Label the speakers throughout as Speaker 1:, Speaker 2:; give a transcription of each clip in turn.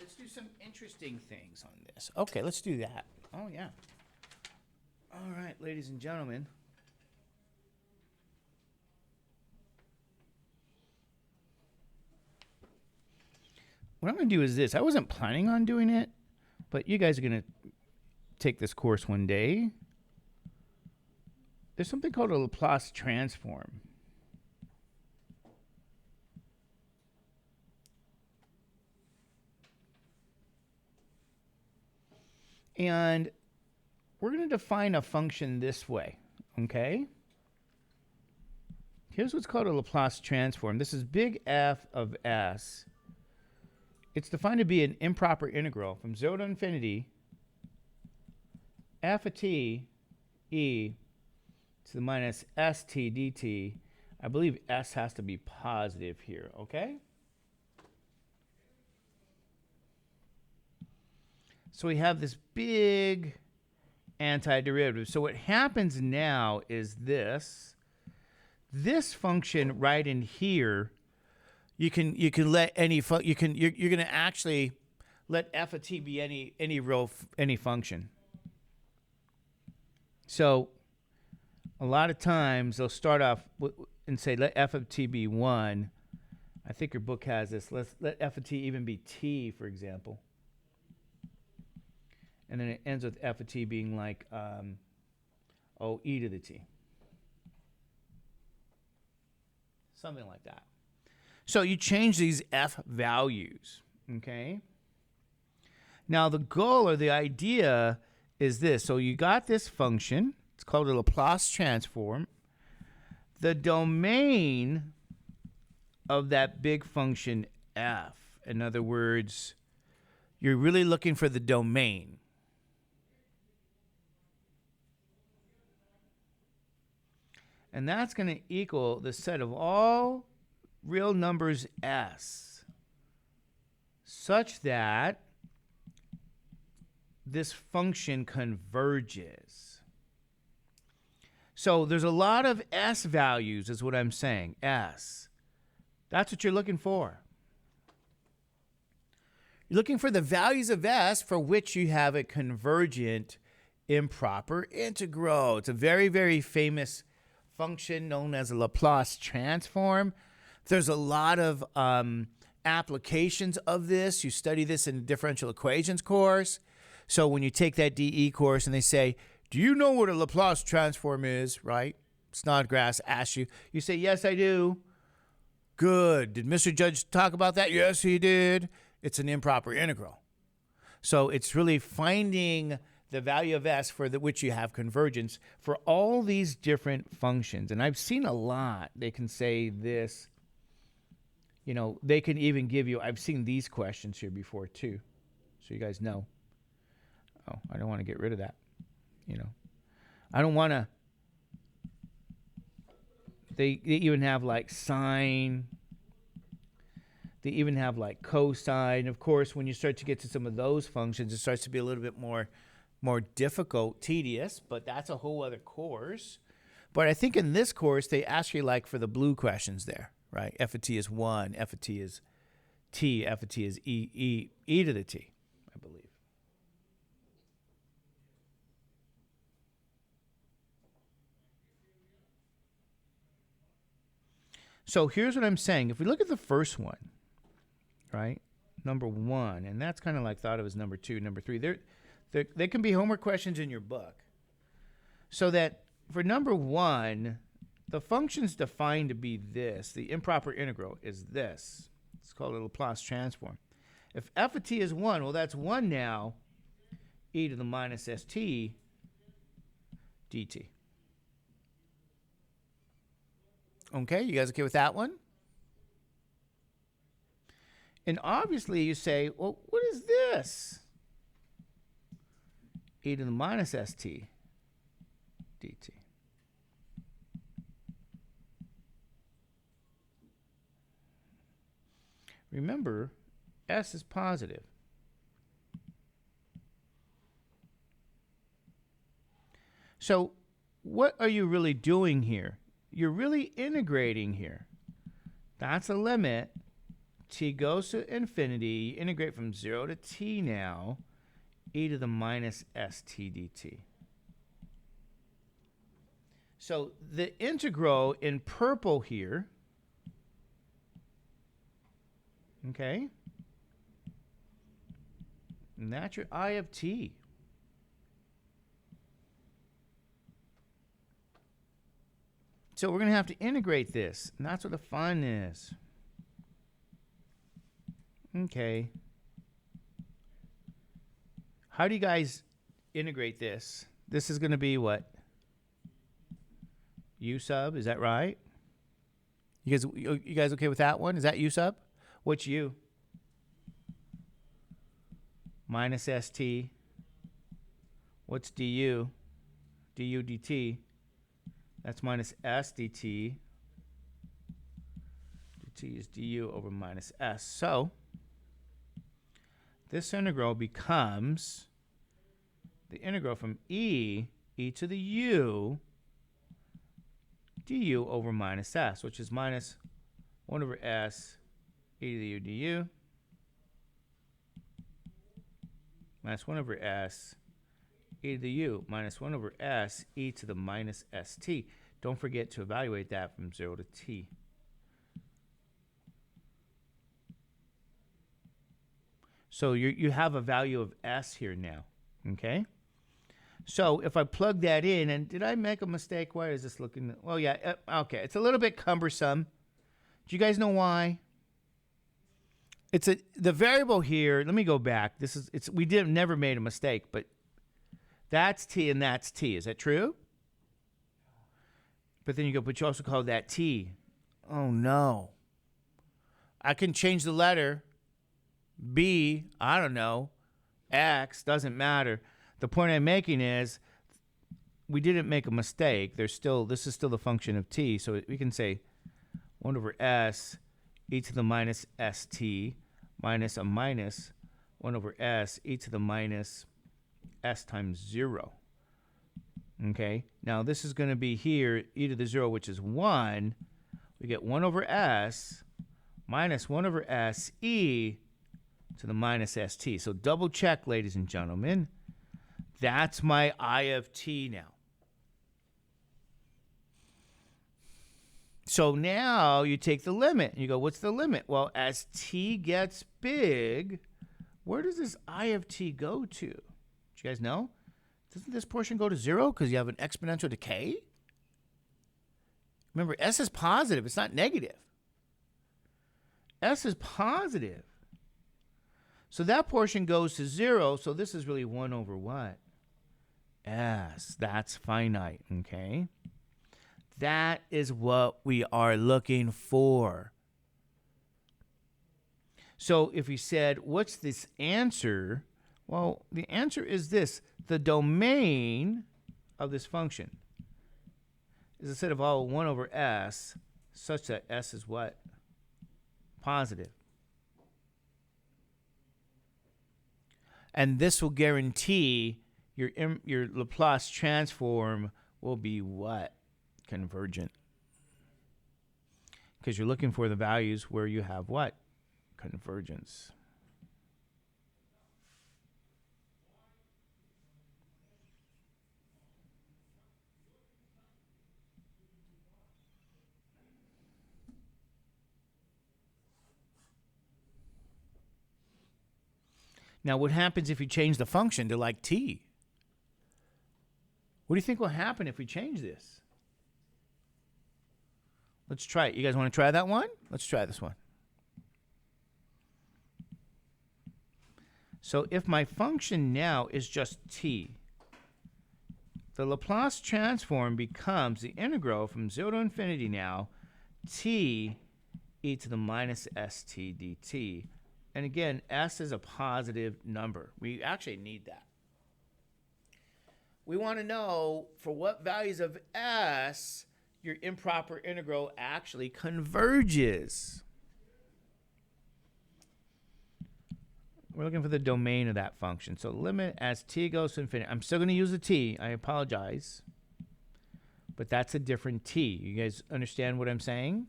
Speaker 1: let's do some interesting things on this. Okay, let's do that. Oh, yeah. All right, ladies and gentlemen. What I'm going to do is this. I wasn't planning on doing it, but you guys are going to take this course one day. There's something called a Laplace Transform. And we're going to define a function this way, okay? Here's what's called a Laplace transform. This is big F of S. It's defined to be an improper integral from 0 to infinity f of t e to the minus st dt. I believe s has to be positive here, okay? So we have this big antiderivative. So what happens now is this function right in here, you can let any you're going to actually let f of t be any function. So a lot of times they'll start off and say let f of t be 1. I think your book has this. Let's let f of t even be t, for example. And then it ends with f of t being like e to the t. Something like that. So you change these f values, okay? Now the goal or the idea is this. So you got this function. It's called a Laplace transform. The domain of that big function f, in other words, you're really looking for the domain. And that's going to equal the set of all real numbers s such that this function converges. So there's a lot of s values is what I'm saying, s. That's what you're looking for. You're looking for the values of s for which you have a convergent improper integral. It's a very, very famous function known as a Laplace transform. There's a lot of applications of this. You study this in a differential equations course. So when you take that DE course and they say, do you know what a Laplace transform is, right? Snodgrass asks you. You say, yes, I do. Good. Did Mr. Judge talk about that? Yes, he did. It's an improper integral. So it's really finding the value of s for which you have convergence for all these different functions. And I've seen a lot. They can say this. You know, they can even give you, I've seen these questions here before too. So you guys know. Oh, I don't want to get rid of that. You know, I don't want to. They even have like sine. They even have like cosine. Of course, when you start to get to some of those functions, it starts to be a little bit more difficult, tedious, but that's a whole other course. But I think in this course, they ask you like for the blue questions there, right? F of t is 1, f of t is t, f of t is e to the t, I believe. So here's what I'm saying. If we look at the first one, right, number 1, and that's kind of like thought of as number 2, number 3. They can be homework questions in your book. So that for number 1, the function's defined to be this. The improper integral is this. It's called a Laplace transform. If f of t is 1, well, that's 1 now, e to the minus st dt. Okay, you guys okay with that one? And obviously you say, well, what is this? E to the minus st dt. Remember, s is positive. So what are you really doing here? You're really integrating here. That's a limit t goes to infinity, you integrate from 0 to t now, e to the minus st dt. So the integral in purple here, okay, and that's your I of t. So we're going to have to integrate this, and that's what the fun is. Okay. How do you guys integrate this? This is going to be what? U sub, is that right? You guys okay with that one? Is that U sub? What's U? Minus st. What's du? Du dt. That's minus s dt. dt is du over minus s. So this integral becomes the integral from e to the u du over minus s, which is minus 1 over s e to the u du minus 1 over s e to the u minus 1 over s e to the minus st. Don't forget to evaluate that from 0 to t. So you have a value of s here now, okay? So if I plug that in, and did I make a mistake? Why is this looking? Well, yeah, okay. It's a little bit cumbersome. Do you guys know why? It's the variable here. Let me go back. We never made a mistake, but that's t and that's t. Is that true? But then but you also call that t. Oh no. I can change the letter. B, I don't know. X, doesn't matter. The point I'm making is we didn't make a mistake. This is still the function of t. So we can say 1 over s e to the minus st minus a minus 1 over s e to the minus s times 0. Okay, now this is going to be here, e to the 0, which is 1. We get 1 over s minus 1 over s e to the minus st. So double check, ladies and gentlemen. That's my I of t now. So now you take the limit. And you go, what's the limit? Well, as t gets big, where does this I of t go to? Do you guys know? Doesn't this portion go to 0 because you have an exponential decay? Remember, s is positive. It's not negative. S is positive. So that portion goes to 0. So this is really 1 over what? S. That's finite, okay? That is what we are looking for. So if we said, what's this answer? Well, the answer is this. The domain of this function is a set of all 1 over s such that s is what? Positive. And this will guarantee your Laplace transform will be what? Convergent. Because you're looking for the values where you have what? Convergence. Now, what happens if you change the function to like t? What do you think will happen if we change this? Let's try it. You guys want to try that one? Let's try this one. So if my function now is just t, the Laplace transform becomes the integral from 0 to infinity now, t e to the minus st dt. And again, s is a positive number. We actually need that. We want to know for what values of s your improper integral actually converges. We're looking for the domain of that function. So limit as t goes to infinity. I'm still going to use a t. I apologize. But that's a different t. You guys understand what I'm saying?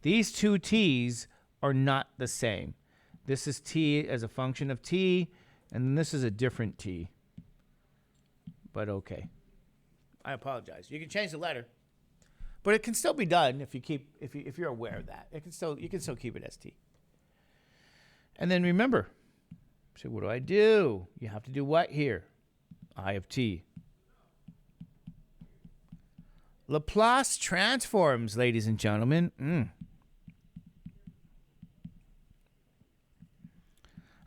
Speaker 1: These two t's are not the same. This is t as a function of t, and then this is a different t. But okay. I apologize. You can change the letter, but it can still be done if you're aware of that. You can still keep it as t. And then remember, so what do? You have to do what here? I of t. Laplace transforms, ladies and gentlemen.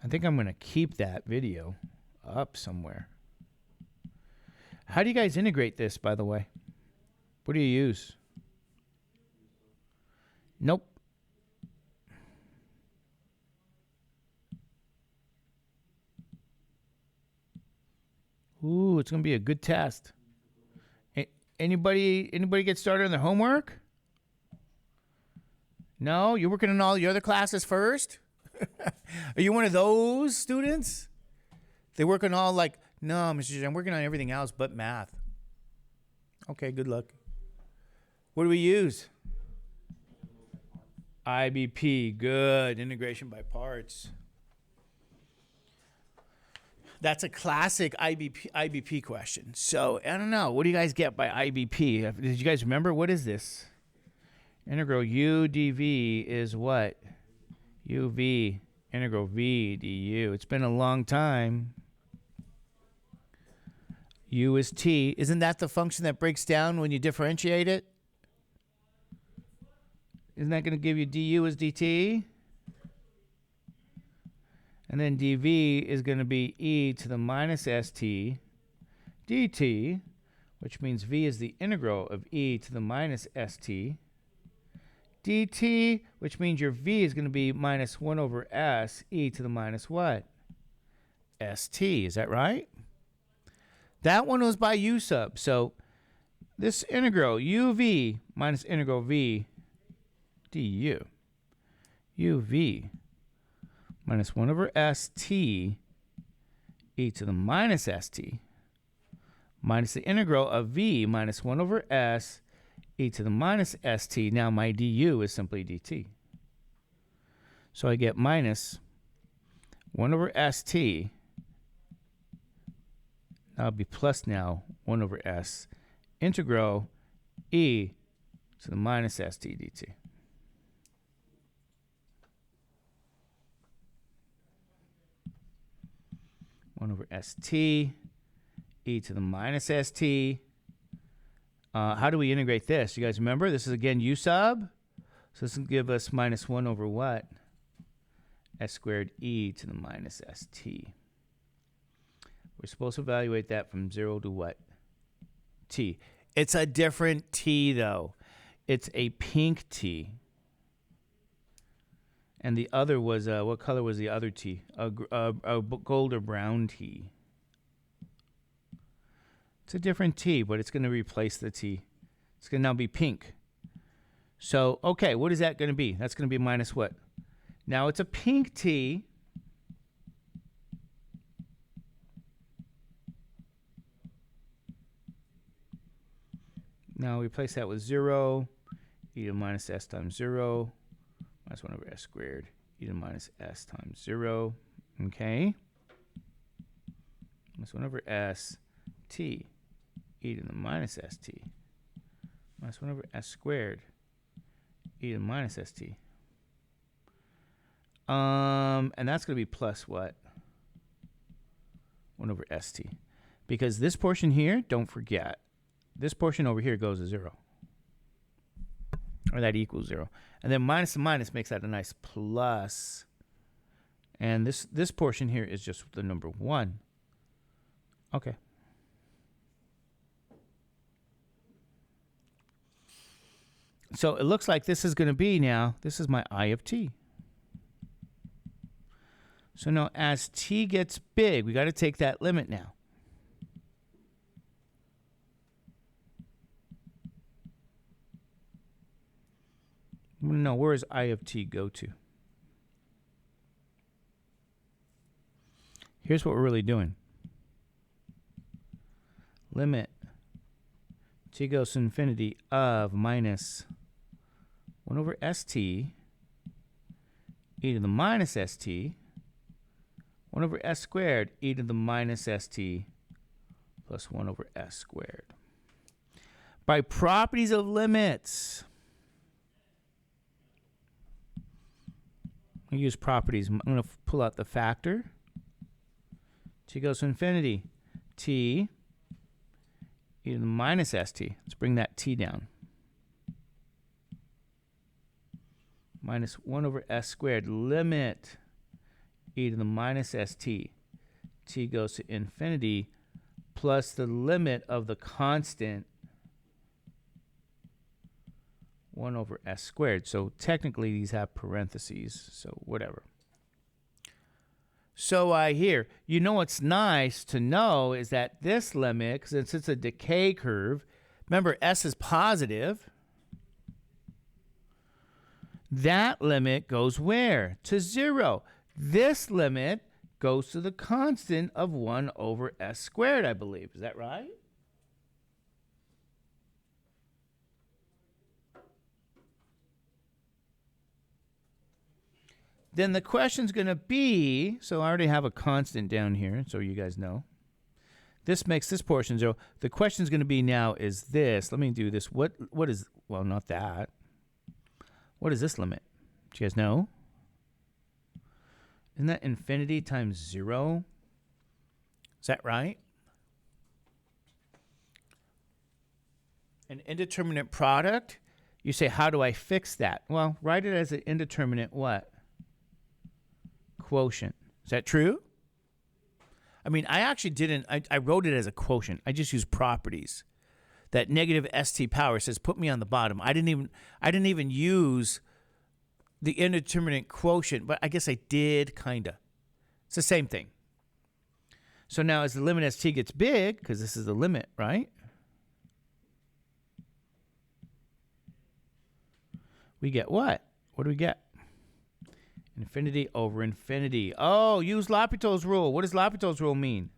Speaker 1: I think I'm going to keep that video up somewhere. How do you guys integrate this, by the way? What do you use? Nope. Ooh, it's going to be a good test. Anybody get started on their homework? No? You're working on all your other classes first? Are you one of those students? They work on all like, no, Mr. I'm working on everything else but math. Okay, good luck. What do we use? IBP, good. Integration by parts. That's a classic IBP question. So, I don't know. What do you guys get by IBP? Did you guys remember? What is this? Integral u dv is what? uv integral v du. It's been a long time. U is t. Isn't that the function that breaks down when you differentiate it? Isn't that going to give you du as dt? And then dv is going to be e to the minus st dt, which means v is the integral of e to the minus st dt, which means your v is going to be minus 1 over s e to the minus what? st. Is that right? That one was by u sub. So this integral uv minus integral v du. uv minus 1 over st e to the minus st minus the integral of v minus 1 over s e to the minus st. Now my du is simply dt. So I get minus 1 over st. That'll be plus now 1 over s integral e to the minus st dt. Over st e to the minus st. How do we integrate this? You guys remember? This is again u sub. So this will give us minus 1 over what? S squared e to the minus st. We're supposed to evaluate that from 0 to what? T. It's a different t, though. It's a pink t. And the other was, what color was the other tea? A gold or brown tea. It's a different tea, but it's going to replace the tea. It's going to now be pink. So, okay, what is that going to be? That's going to be minus what? Now it's a pink tea. Now replace that with 0. E to the minus s times 0. Minus 1 over s squared e to the minus s times 0. Okay. Minus 1 over s t e to the minus st minus 1 over s squared e to the minus st. And that's going to be plus what? 1 over st. Because this portion here, don't forget, this portion over here goes to 0. Or that equals 0. And then minus and minus makes that a nice plus. And this portion here is just the number 1. Okay. So it looks like this is going to be now, this is my I of t. So now as t gets big, we got to take that limit now. No, where does I of t go to? Here's what we're really doing. Limit t goes to infinity of minus 1 over st e to the minus st, 1 over s squared, e to the minus st plus 1 over s squared. By properties of limits, I use properties. I'm going to pull out the factor. T goes to infinity. T e to the minus st. Let's bring that t down. Minus 1 over s squared. Limit e to the minus st. T goes to infinity plus the limit of the constant 1 over s squared. So technically these have parentheses, so whatever. So here, you know what's nice to know is that this limit, since it's a decay curve, remember s is positive, that limit goes where? To 0. This limit goes to the constant of 1 over s squared, I believe. Is that right? Then the question's going to be, so I already have a constant down here, so you guys know. This makes this portion 0. The question's going to be now is this. Let me do this. What is, well, not that. What is this limit? Do you guys know? Isn't that infinity times 0? Is that right? An indeterminate product. You say, how do I fix that? Well, write it as an indeterminate what? Quotient. Is that true? I mean, I actually didn't, I wrote it as a quotient. I just used properties. That negative st power says put me on the bottom. I didn't even use the indeterminate quotient, but I guess I did kinda. It's the same thing. So now as the limit as t gets big, because this is the limit, right? We get what? What do we get? Infinity over infinity. Oh, use L'Hopital's rule. What does L'Hopital's rule mean?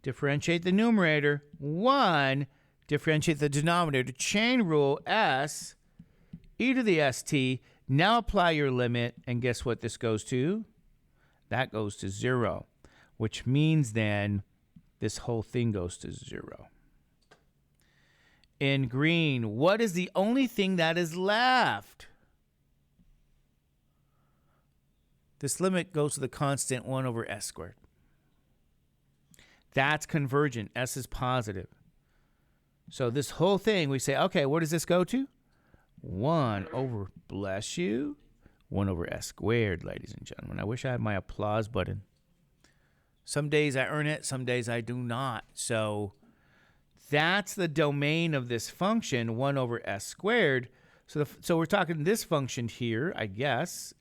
Speaker 1: Differentiate the numerator. 1, differentiate the denominator. Chain rule, s, e to the st. Now apply your limit, and guess what this goes to? That goes to 0, which means then this whole thing goes to 0. In green, what is the only thing that is left? This limit goes to the constant 1 over s squared. That's convergent. S is positive. So this whole thing, we say, okay, where does this go to? 1 over, bless you, 1 over s squared, ladies and gentlemen. I wish I had my applause button. Some days I earn it, some days I do not. So that's the domain of this function, 1 over s squared. So we're talking this function here, I guess.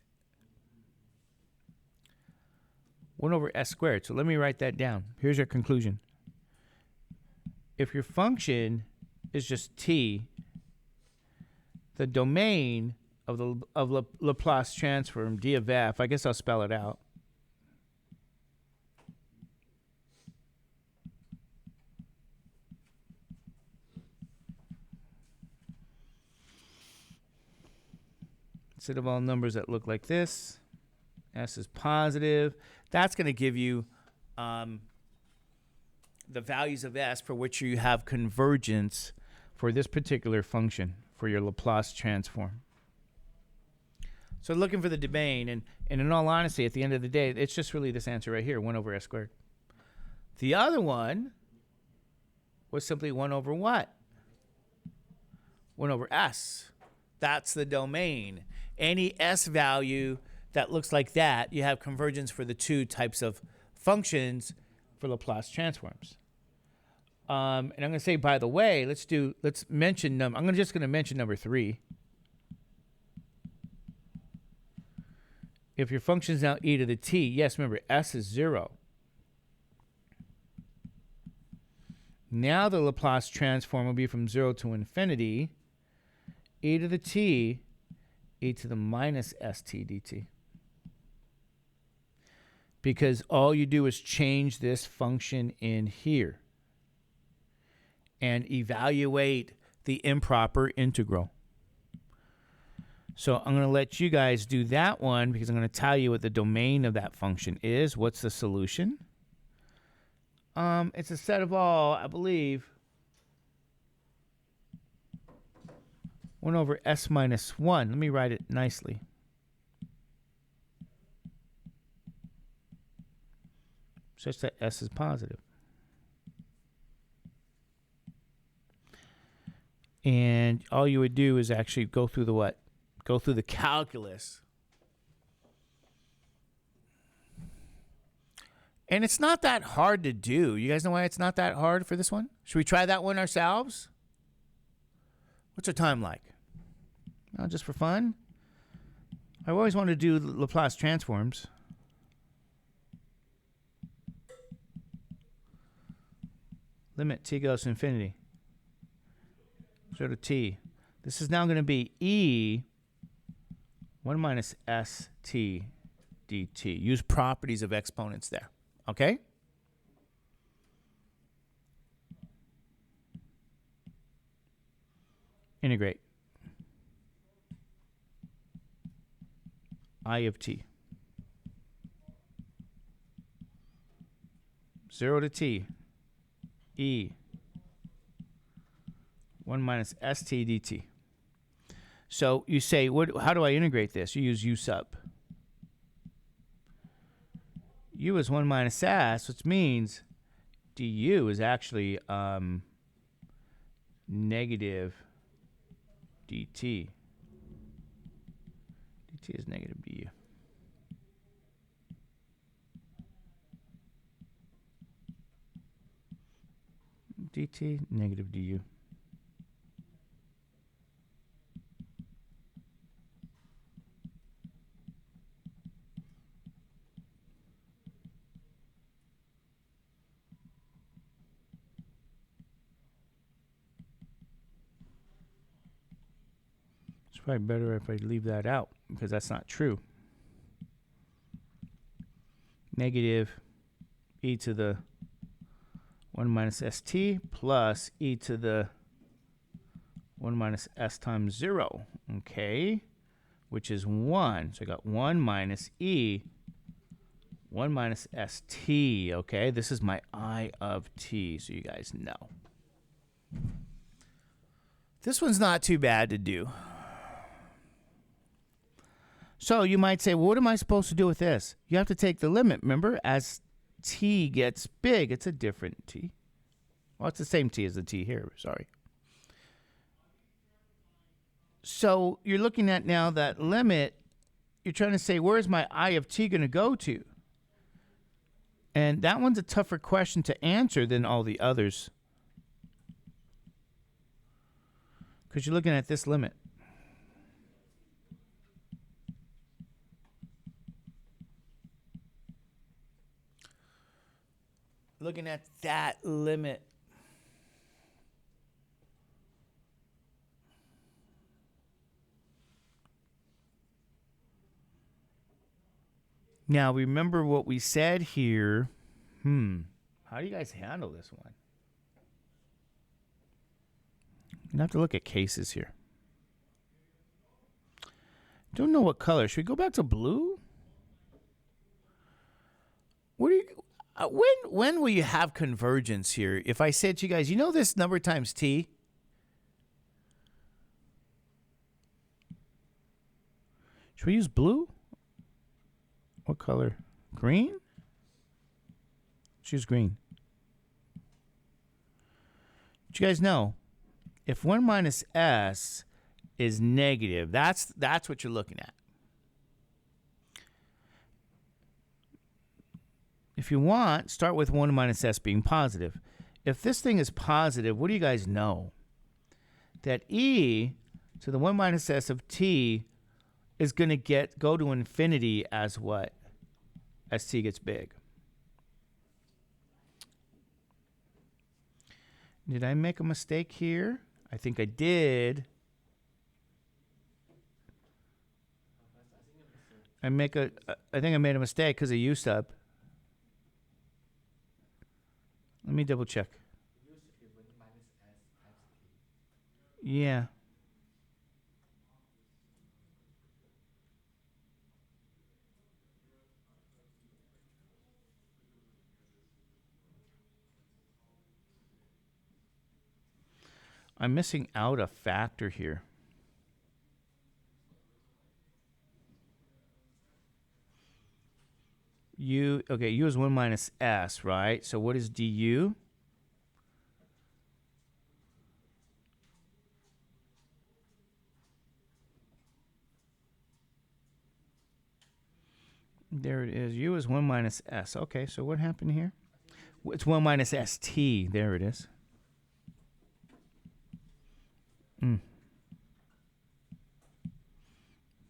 Speaker 1: 1 over s squared. So let me write that down. Here's your conclusion. If your function is just t, the domain of the Laplace transform d of f, I guess I'll spell it out. Instead of all numbers that look like this, s is positive. That's going to give you the values of s for which you have convergence for this particular function for your Laplace transform. So looking for the domain, and in all honesty, at the end of the day, it's just really this answer right here, 1 over s squared. The other one was simply 1 over what? 1 over s. That's the domain. Any s value that looks like that, you have convergence for the two types of functions for Laplace transforms. And I'm going to say, by the way, let's mention I'm just going to mention number 3. If your function is now e to the t, yes, remember, s is 0. Now the Laplace transform will be from 0 to infinity, e to the t, e to the minus st dt. Because all you do is change this function in here and evaluate the improper integral. So I'm going to let you guys do that one because I'm going to tell you what the domain of that function is. What's the solution? It's a set of all, I believe, 1 over s minus 1. Let me write it nicely. Such that s is positive. And all you would do is actually go through the what? Go through the calculus. And it's not that hard to do. You guys know why it's not that hard for this one? Should we try that one ourselves? What's our time like? Just for fun? I always wanted to do Laplace transforms. Limit t goes to infinity. 0 to t. This is now going to be e 1 minus st dt. Use properties of exponents there. Okay? Integrate. I of t. 0 to t. E 1 minus st dt. So you say, how do I integrate this? You use u sub. U is 1 minus s, which means du is actually negative dt. Dt is negative du. Dt, negative du. It's probably better if I leave that out because that's not true. Negative e to the 1 minus st plus e to the 1 minus s times 0, okay, which is 1. So I got 1 minus e, 1 minus st, okay? This is my I of t, so you guys know. This one's not too bad to do. So you might say, well, what am I supposed to do with this? You have to take the limit, remember? As t gets big, it's a different t. Well, it's the same t as the t here, sorry. So you're looking at now that limit, you're trying to say, where's my I of t going to go to? And that one's a tougher question to answer than all the others. Because you're looking at this limit. Looking at that limit. Now, remember what we said here. How do you guys handle this one? You have to look at cases here. Don't know what color. Should we go back to blue? What do you... when will you have convergence here? If I said to you guys, you know this number times t? Should we use blue? What color? Green? Choose green. But you guys know, if 1 minus s is negative, that's what you're looking at. If you want, start with 1 minus s being positive. If this thing is positive, what do you guys know? That e to the 1 minus s of t is going to go to infinity as what? As t gets big. Did I make a mistake here? I think I did. I think I made a mistake because of u sub. Let me double check. Yeah. I'm missing out a factor here. U is 1 minus s, right? So what is du? There it is. U is 1 minus s. Okay, so what happened here? It's 1 minus st. There it is.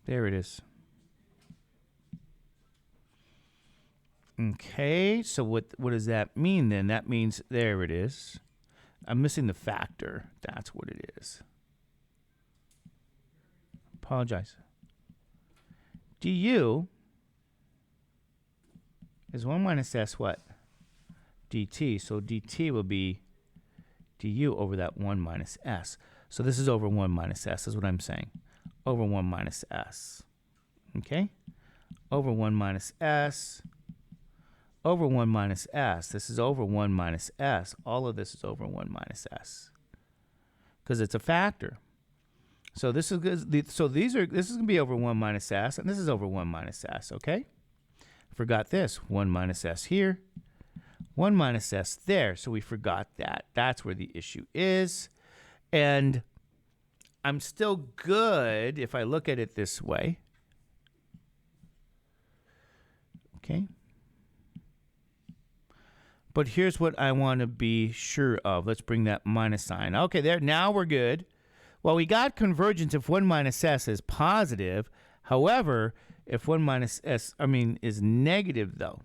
Speaker 1: There it is. Okay, so what does that mean then? That means, there it is. I'm missing the factor. That's what it is. Apologize. du is 1 minus s what? dt. So dt will be du over that 1 minus s. So this is over 1 minus s is what I'm saying. Over 1 minus s. Okay? Over 1 minus s. Over 1 minus s. This is over 1 minus s. All of this is over 1 minus s. Because it's a factor. So this is this is going to be over 1 minus s, and this is over 1 minus s, okay? Forgot this. 1 minus s here. 1 minus s there. So we forgot that. That's where the issue is. And I'm still good if I look at it this way. Okay? But here's what I want to be sure of. Let's bring that minus sign. Okay, there. Now we're good. Well, we got convergence if 1 minus s is positive. However, if 1 minus s, is negative, though,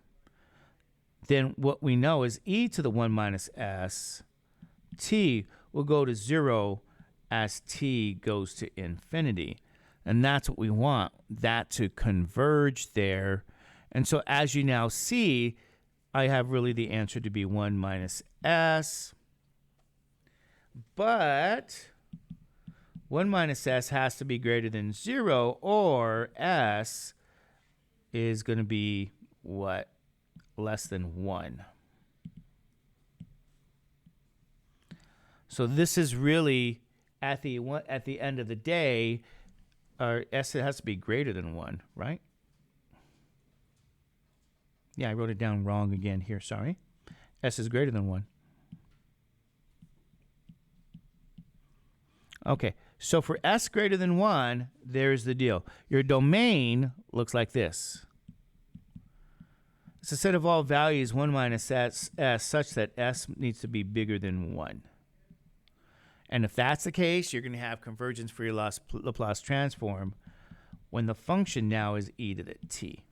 Speaker 1: then what we know is e to the 1 minus s, t will go to 0 as t goes to infinity. And that's what we want, that to converge there. And so as you now see, I have really the answer to be 1 minus s. But 1 minus s has to be greater than 0, or s is going to be what? Less than 1. So this is really, at the end of the day, s has to be greater than 1, right? Yeah, I wrote it down wrong again here. Sorry. S is greater than 1. Okay, so for s greater than 1, there's the deal. Your domain looks like this. It's a set of all values 1 minus s such that s needs to be bigger than 1. And if that's the case, you're going to have convergence for your Laplace transform when the function now is e to the t.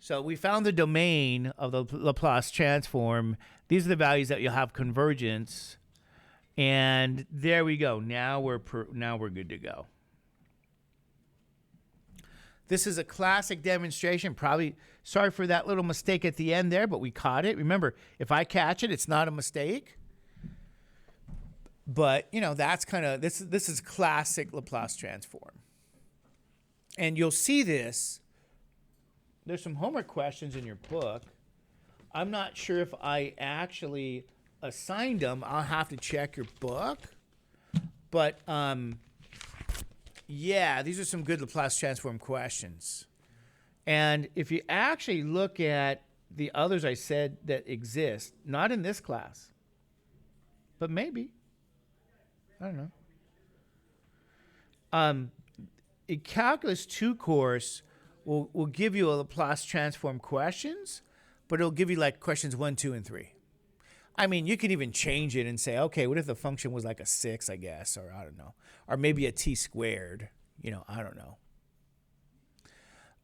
Speaker 1: So we found the domain of the Laplace transform. These are the values that you'll have convergence. And there we go. Now we're good to go. This is a classic demonstration. Probably sorry for that little mistake at the end there, but we caught it. Remember, if I catch it, it's not a mistake. But, that's kind of, this is classic Laplace transform. And you'll see this. There's some homework questions in your book. I'm not sure if I actually assigned them. I'll have to check your book. But, yeah, these are some good Laplace transform questions. And if you actually look at the others I said that exist, not in this class, but maybe, I don't know. A Calculus 2 course will give you a Laplace transform questions, but it'll give you like questions 1, 2, and 3. You can even change it and say, okay, what if the function was like a 6, I guess, or I don't know, or maybe a t squared, I don't know.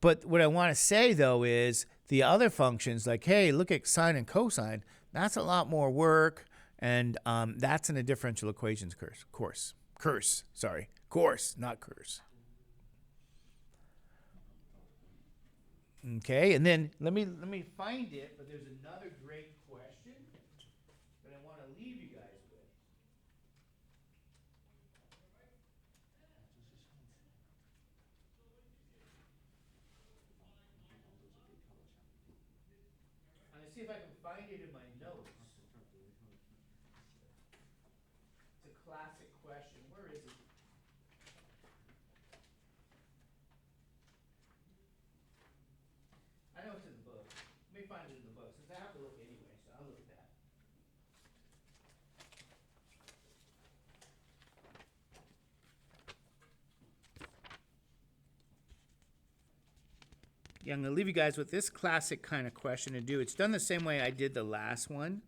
Speaker 1: But what I want to say, though, is the other functions, like, hey, look at sine and cosine, that's a lot more work, and that's in a differential equations course, not curse. Okay, and then let me find it, but there's another great question that I want to leave you guys with. I'm going to see if I can find it in my notes. classic question. Where is it? I know it's in the book. Let me find it in the book, since I have to look anyway, so I'll look at that. Yeah, I'm going to leave you guys with this classic kind of question to do. It's done the same way I did the last one.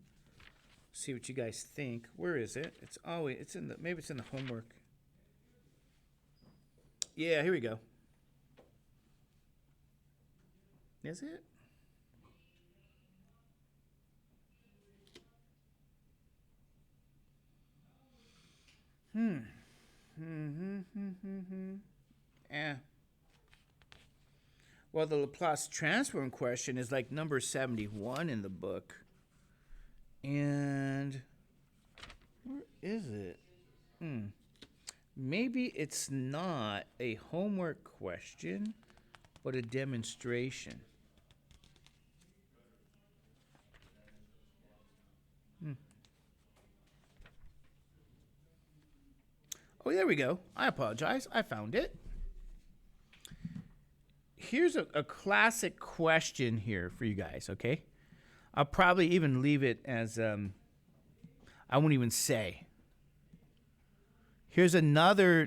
Speaker 1: See what you guys think. Where is it? It's always, it's in the, maybe it's in the homework. Yeah, here we go. Is it? Eh. Well, the Laplace Transform question is like number 71 in the book. And where is it? Maybe it's not a homework question, but a demonstration. Oh, there we go. I apologize. I found it. Here's a classic question here for you guys, okay? I'll probably even leave it as, I won't even say. Here's another